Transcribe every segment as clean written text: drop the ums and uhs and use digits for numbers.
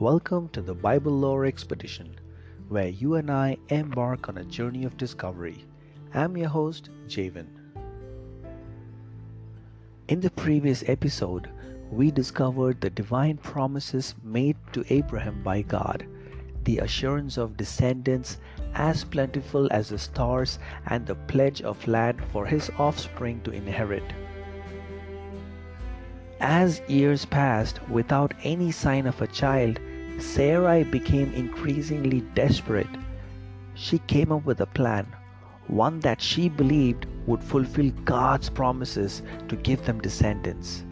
Welcome to the Bible Lore Expedition, where you and I embark on a journey of discovery. I'm your host, Javen. In the previous episode, we discovered the divine promises made to Abraham by God, the assurance of descendants as plentiful as the stars, and the pledge of land for his offspring to inherit. As years passed without any sign of a child, Sarai became increasingly desperate. She came up with a plan, one that she believed would fulfill God's promises to give them descendants.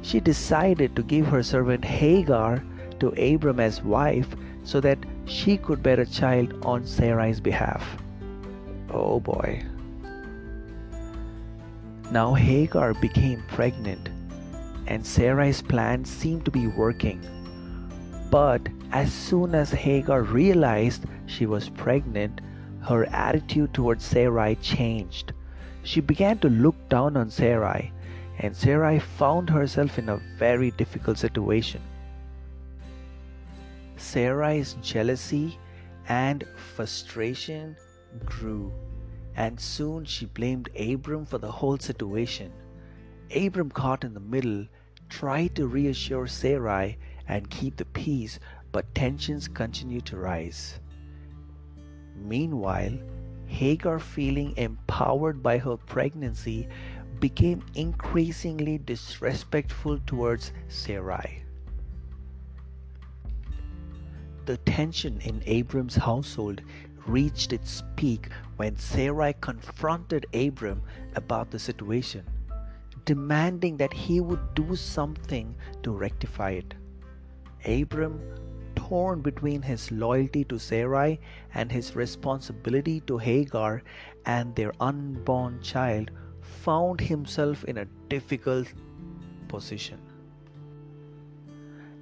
She decided to give her servant Hagar to Abram as wife so that she could bear a child on Sarai's behalf. Oh boy. Now Hagar became pregnant, and Sarai's plan seemed to be working. But as soon as Hagar realized she was pregnant, her attitude towards Sarai changed. She began to look down on Sarai, and Sarai found herself in a very difficult situation. Sarai's jealousy and frustration grew, and soon she blamed Abram for the whole situation. Abram, caught in the middle, tried to reassure Sarai and keep the peace, but tensions continued to rise. Meanwhile, Hagar, feeling empowered by her pregnancy, became increasingly disrespectful towards Sarai. The tension in Abram's household reached its peak when Sarai confronted Abram about the situation, demanding that he would do something to rectify it. Abram, torn between his loyalty to Sarai and his responsibility to Hagar and their unborn child, found himself in a difficult position.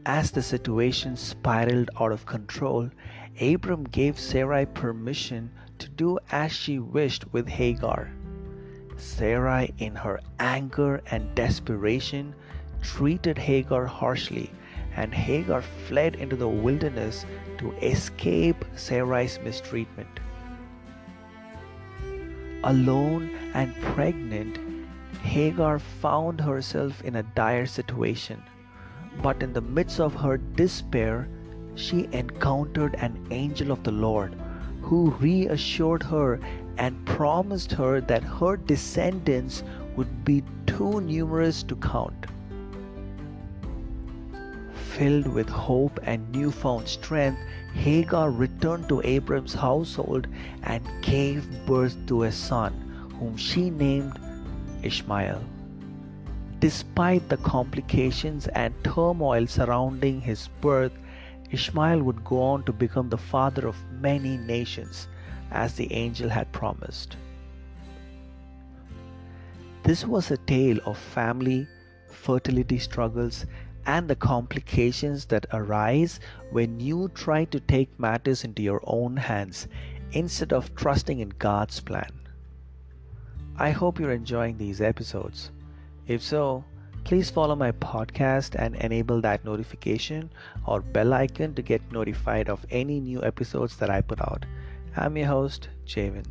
As the situation spiraled out of control, Abram gave Sarai permission to do as she wished with Hagar. Sarai, in her anger and desperation, treated Hagar harshly, and Hagar fled into the wilderness to escape Sarai's mistreatment. Alone and pregnant, Hagar found herself in a dire situation. But in the midst of her despair, she encountered an angel of the Lord who reassured her and promised her that her descendants would be too numerous to count. Filled with hope and newfound strength, Hagar returned to Abram's household and gave birth to a son, whom she named Ishmael. Despite the complications and turmoil surrounding his birth, Ishmael would go on to become the father of many nations, as the angel had promised. This was a tale of family, fertility struggles, and the complications that arise when you try to take matters into your own hands instead of trusting in God's plan. I hope you're enjoying these episodes. If so, please follow my podcast and enable that notification or bell icon to get notified of any new episodes that I put out. I'm your host, Javen.